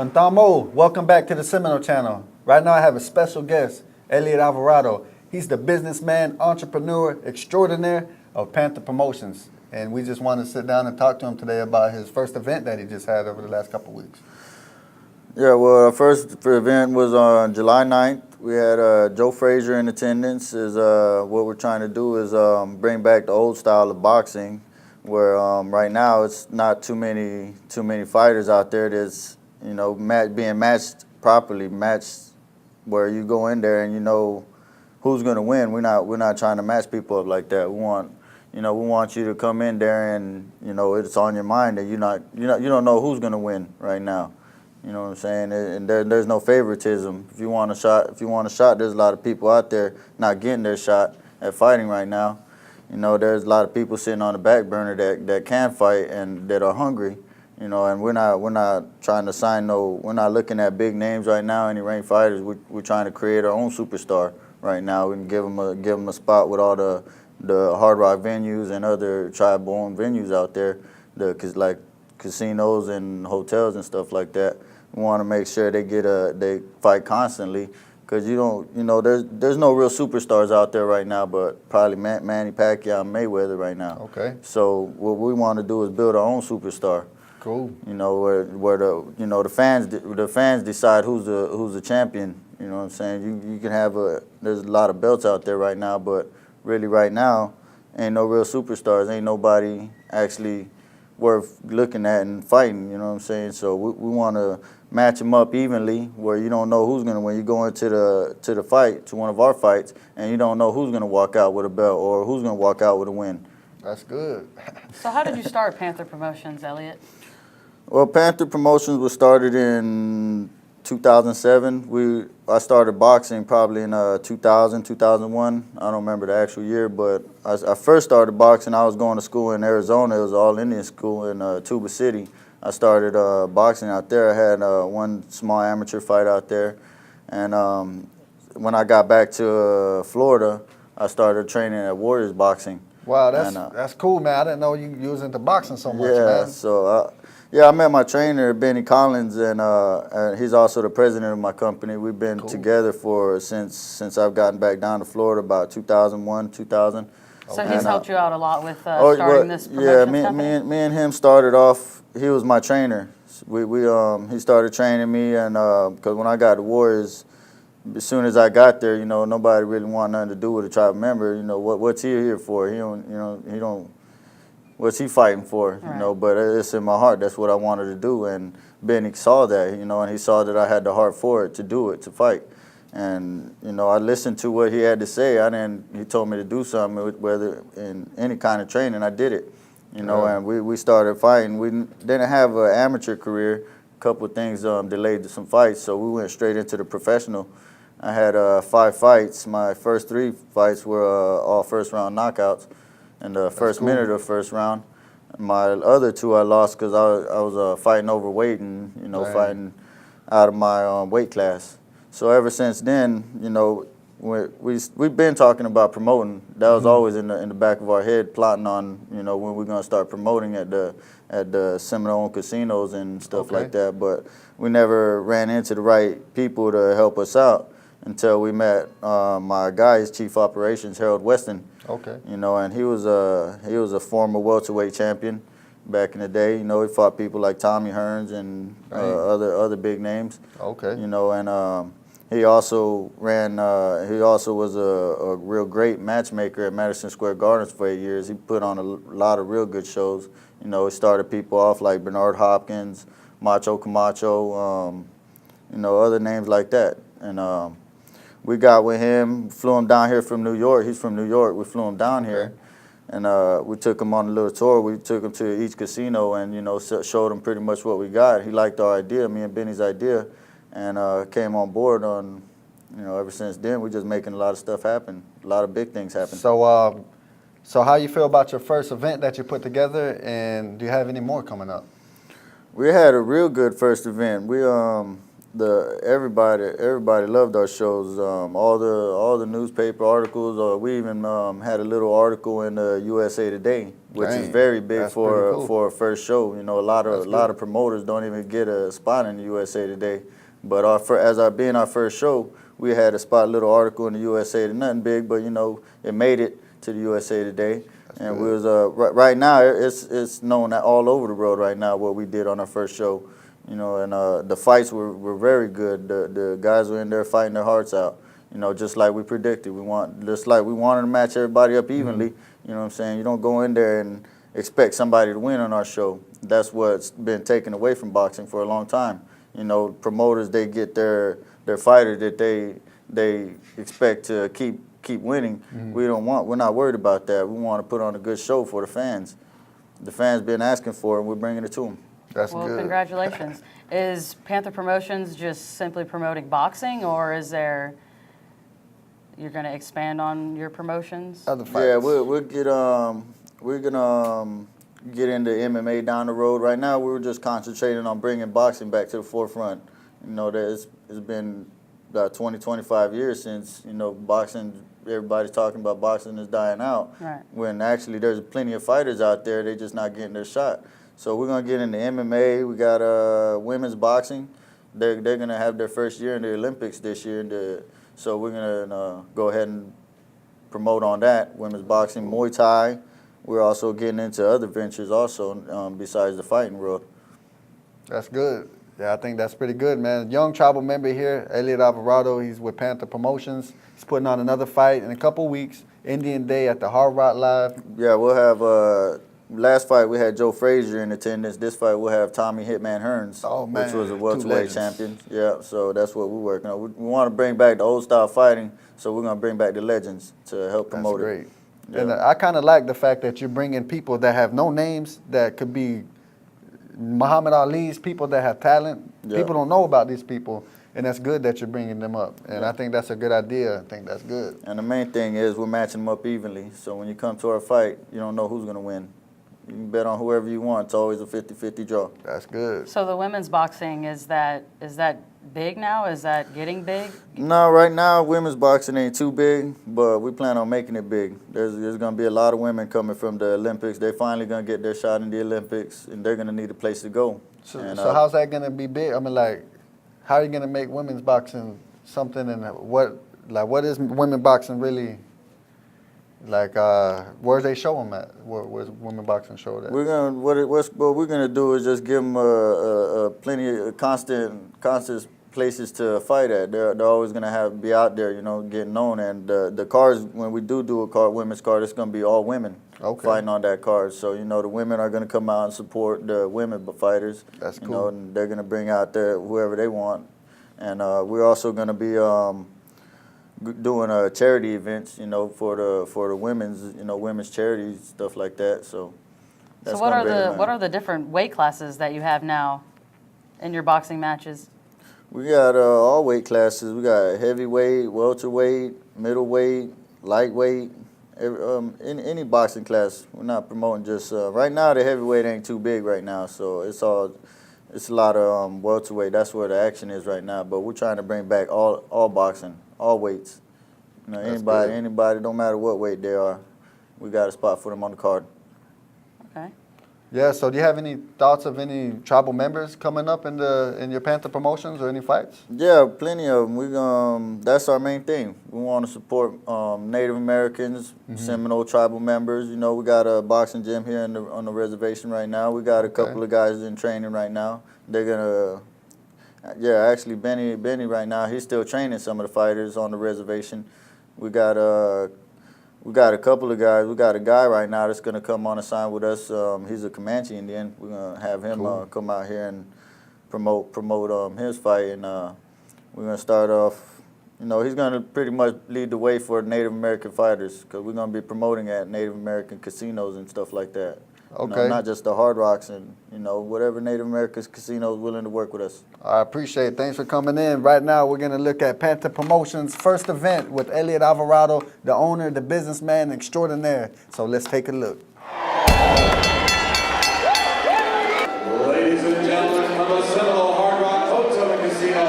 Contamo, welcome back to the Seminole Channel. Right now I have a special guest, Elliot Alvarez. He's the businessman, entrepreneur extraordinaire of Panther Promotions. And we just want to sit down and talk to him today about his first event that he just had over the last couple of weeks. Yeah, well, our first event was on July 9th. We had Joe Frazier in attendance. What we're trying to do is bring back the old style of boxing, where right now it's not too many fighters out there that's being matched properly, where you go in there and you know who's going to win. We're not trying to match people up like that. We want you to come in there and it's on your mind that you don't know who's going to win right now. You know what I'm saying? And there's no favoritism. If you want a shot, there's a lot of people out there not getting their shot at fighting right now. There's a lot of people sitting on the back burner that can fight and that are hungry. And we're not trying to sign we're not looking at big names right now, any ranked fighters. We're trying to create our own superstar right now and give them a spot with all the Hard Rock venues and other tribal-owned venues out there, like casinos and hotels and stuff like that. We want to make sure they fight constantly, because there's no real superstars out there right now, but probably Manny Pacquiao and Mayweather right now. Okay. So what we want to do is build our own superstar. Cool. Where the fans decide who's the champion. You know what I'm saying? You can have there's a lot of belts out there right now, but really right now ain't no real superstars. Ain't nobody actually worth looking at and fighting. You know what I'm saying? So we want to match them up evenly, where you don't know who's gonna win. You go into the fight, to one of our fights, and you don't know who's gonna walk out with a belt or who's gonna walk out with a win. That's good. So how did you start Panther Promotions, Elliot? Well, Panther Promotions was started in 2007. I started boxing probably in 2000, 2001. I don't remember the actual year, but I first started boxing. I was going to school in Arizona. It was all Indian school in Tuba City. I started boxing out there. I had one small amateur fight out there. And when I got back to Florida, I started training at Warriors Boxing. Wow, that's cool, man. I didn't know you was into boxing so much, man. So I met my trainer, Benny Collins, and he's also the president of my company. We've been together since I've gotten back down to Florida, about 2001, 2000. So he's helped you out a lot with starting this promotion company? Yeah, me and him started off. He was my trainer. He started training me, and because when I got to Warriors, as soon as I got there, nobody really wanted nothing to do with a tribal member. What's he here for? He don't. What's he fighting for? Right. But it's in my heart. That's what I wanted to do, and Benny saw that. And he saw that I had the heart for it, to fight. And I listened to what he had to say. He told me to do something, whether in any kind of training, I did it. And we started fighting. We didn't have an amateur career. A couple of things delayed some fights, so we went straight into the professional. I had 5 fights. My first 3 fights were all first-round knockouts in the first minute of the first round. My other 2 I lost because I was fighting overweight and fighting out of my weight class. So ever since then, we've been talking about promoting. That was always in the back of our head, plotting on when we're gonna start promoting at the Seminole casinos and stuff like that. But we never ran into the right people to help us out until we met my guy, his chief operations, Harold Weston. Okay. And he was a former welterweight champion back in the day. He fought people like Tommy Hearns and other big names. Okay. And he also was a real great matchmaker at Madison Square Gardens for 8 years. He put on a lot of real good shows. He started people off like Bernard Hopkins, Macho Camacho, other names like that. And we got with him, flew him down here from New York. He's from New York. We flew him down here, and we took him on a little tour. We took him to each casino and showed him pretty much what we got. He liked our idea, me and Benny's idea, and came on board. Ever since then, we're just making a lot of stuff happen. A lot of big things happen. So how you feel about your first event that you put together, and do you have any more coming up? We had a real good first event. everybody loved our shows. All the newspaper articles. We even had a little article in USA Today, which is Dang, very big that's pretty cool. for a first show. You know, a lot That's of good. promoters don't even get a spot in the USA Today. But being our first show, we had a spot, little article in the USA. Nothing big, but you know, it made it to the USA Today. And we was right now it's known all over the world right now what we did on our first show. You know, and the fights were very good. The guys were in there fighting their hearts out. You know, just like we predicted. Just like we wanted to match everybody up evenly. You know what I'm saying? You don't go in there and expect somebody to win on our show. That's what's been taken away from boxing for a long time. You know, promoters, they get their fighter that they expect to keep winning. We're not worried about that. We want to put on a good show for the fans. The fans been asking for it, and we're bringing it to them. That's Well, good. congratulations. Is Panther Promotions just simply promoting boxing, or is there, you're going to expand on your promotions? Other fights. Yeah, we're gonna get into MMA down the road. Right now, we're just concentrating on bringing boxing back to the forefront. You know, it's been about 20, 25 years since, you know, boxing, everybody's talking about boxing is dying out. Right. When actually there's plenty of fighters out there, they're just not getting their shot. So we're gonna get into MMA. We got women's boxing. They're gonna have their first year in the Olympics this year. So we're gonna go ahead and promote on that. Women's boxing, Muay Thai. We're also getting into other ventures also besides the fighting world. That's good. Yeah, I think that's pretty good, man. Young tribal member here, Elliot Alvarez. He's with Panther Promotions. He's putting on another fight in a couple weeks, Indian Day at the Hard Rock Live. Yeah, we'll have. Last fight we had Joe Frazier in attendance. This fight we'll have Tommy Hitman Hearns, which was a welterweight champion. Yeah, so that's what we're working on. We want to bring back the old style fighting, so we're gonna bring back the legends to help promote That's great. it. Yeah. And I kind of like the fact that you're bringing people that have no names, that could be Muhammad Ali's, people that have talent. Yeah. People don't know about these people, and that's good that you're bringing them up. And I think that's a good idea. I think that's good. And the main thing is we're matching them up evenly. So when you come to our fight, you don't know who's gonna win. You can bet on whoever you want. It's always a 50-50 draw. That's good. So the women's boxing, is that big now? Is that getting big? No, right now women's boxing ain't too big, but we plan on making it big. There's gonna be a lot of women coming from the Olympics. They're finally gonna get their shot in the Olympics, and they're gonna need a place to go. So, And, so how's that gonna be big? I mean, like, how are you gonna make women's boxing something? And what is women boxing really? Like, where's they show them at? Where's women boxing show at? We're gonna what we're gonna do is just give them plenty of constant places to fight at. They're always gonna be out there, you know, getting known. And the cards, when we do a women's card, it's gonna be all women fighting on that card. So you know the women are gonna come out and support the women fighters. That's cool. You know, and they're gonna bring out whoever they want. And we're also gonna be doing charity events, you know, for the women's charities, stuff like that. So that's So what are the different weight classes that you have now in your boxing matches? We got all weight classes. We got heavyweight, welterweight, middleweight, lightweight, any boxing class. We're not promoting just right now. The heavyweight ain't too big right now, so it's a lot of welterweight. That's where the action is right now. But we're trying to bring back all boxing, all weights. You know, anybody, don't matter what weight they are, we got a spot for them on the card. Okay. Yeah. So do you have any thoughts of any tribal members coming up in your Panther Promotions or any fights? Yeah, plenty of them. That's our main thing. We want to support Native Americans, Seminole tribal members. You know, we got a boxing gym here on the reservation right now. We got a couple of guys in training right now. They're gonna, actually Benny right now, he's still training some of the fighters on the reservation. We got a couple of guys. We got a guy right now that's gonna come on and sign with us. He's a Comanche Indian. We're gonna have him come out here and promote his fight, and we're gonna start off. You know, he's gonna pretty much lead the way for Native American fighters, because we're gonna be promoting at Native American casinos and stuff like that. Okay. You know, not just the Hard Rocks, and you know, whatever Native American casino is willing to work with us. I appreciate it. Thanks for coming in. Right now, we're going to look at Panther Promotions' first event with Elliot Alvarez, the owner, the businessman extraordinaire. So let's take a look. Ladies and gentlemen, from the Seminole Hard Rock Hotel and Casino,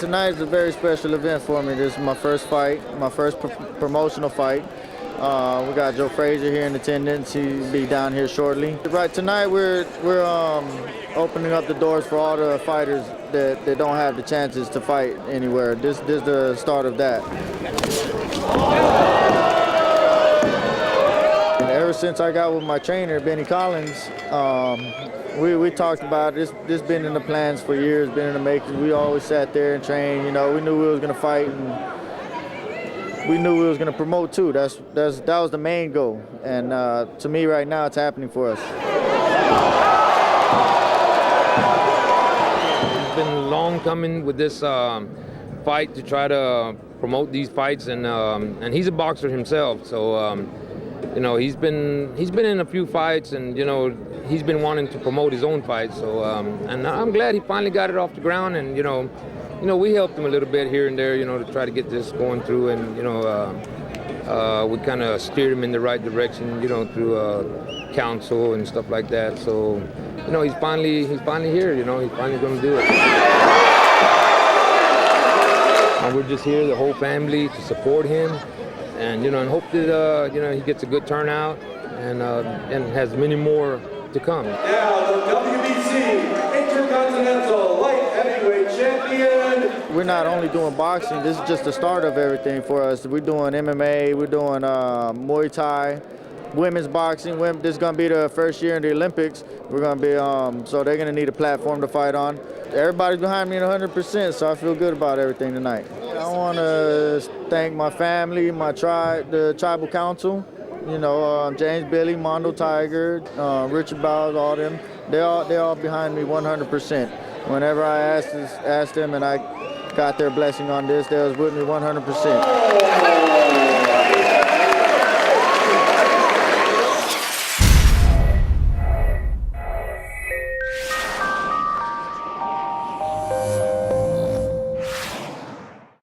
Tonight is a very special event for me. This is my first fight, my first promotional fight. We got Joe Frazier here in attendance. He'll be down here shortly. Right tonight, we're opening up the doors for all the fighters that don't have the chances to fight anywhere. This is the start of that. And ever since I got with my trainer, Benny Collins, we talked about it. This been in the plans for years, been in the making. We always sat there and trained. You know, we knew we was gonna fight, and we knew we was gonna promote too. That was the main goal. And to me, right now, it's happening for us. It's been long coming with this fight to try to promote these fights, and he's a boxer himself, so you know, he's been in a few fights, and you know, he's been wanting to promote his own fights. So and I'm glad he finally got it off the ground, and you know, we helped him a little bit here and there, you know, to try to get this going through, and you know, we kind of steered him in the right direction, you know, through counsel and stuff like that. So you know, he's finally here. You know, he's finally going to do it. And we're just here, the whole family, to support him, and you know, and hope that you know, he gets a good turnout, and has many more to come. Now the WBC Intercontinental Light Heavyweight Champion. We're not only doing boxing. This is just the start of everything for us. We're doing MMA. We're doing Muay Thai. Women's boxing. This is going to be the first year in the Olympics. We're going to be, so they're going to need a platform to fight on. Everybody's behind me at 100%, so I feel good about everything tonight. I want to thank my family, my tribe, the tribal council. You know, James Billy, Mondo Tiger, Richard Bowles, all them. They all behind me 100%. Whenever I asked them and I got their blessing on this, they was with me 100%.